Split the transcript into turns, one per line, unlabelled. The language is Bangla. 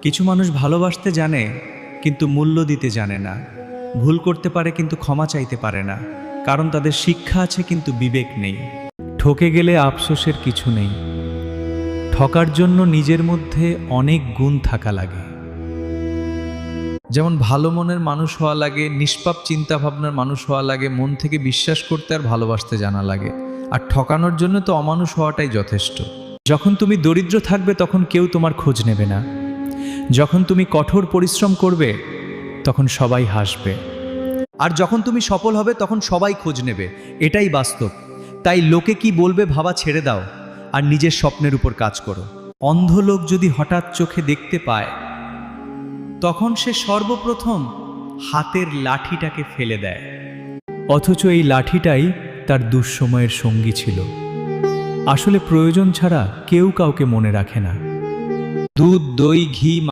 কিছু মানুষ ভালোবাসতে জানে কিন্তু মূল্য দিতে জানে না, ভুল করতে পারে কিন্তু ক্ষমা চাইতে পারে না, কারণ তাদের শিক্ষা আছে কিন্তু বিবেক নেই। ঠকে গেলে আফসোসের কিছু নেই, ঠকার জন্য নিজের মধ্যে অনেক গুণ থাকা লাগে। যেমন ভালো মনের মানুষ হওয়া লাগে, নিষ্পাপ চিন্তাভাবনার মানুষ হওয়া লাগে, মন থেকে বিশ্বাস করতে আর ভালোবাসতে জানা লাগে। আর ঠকানোর জন্য তো অমানুষ হওয়াটাই যথেষ্ট। যখন তুমি দরিদ্র থাকবে তখন কেউ তোমার খোঁজ নেবে না, যখন তুমি কঠোর পরিশ্রম করবে তখন সবাই হাসবে, আর যখন তুমি সফল হবে তখন সবাই খোঁজ নেবে। এটাই বাস্তব। তাই লোকে কি বলবে ভাবা ছেড়ে দাও আর নিজের স্বপ্নের উপর কাজ করো। অন্ধ লোক যদি হঠাৎ চোখে দেখতে পায় তখন সে সর্বপ্রথম হাতের লাঠিটাকে ফেলে দেয়, অথচ এই লাঠিটাই তার দুঃসময়ের সঙ্গী ছিল। আসলে প্রয়োজন ছাড়া কেউ কাউকে মনে রাখে না। দুধ, দই, ঘি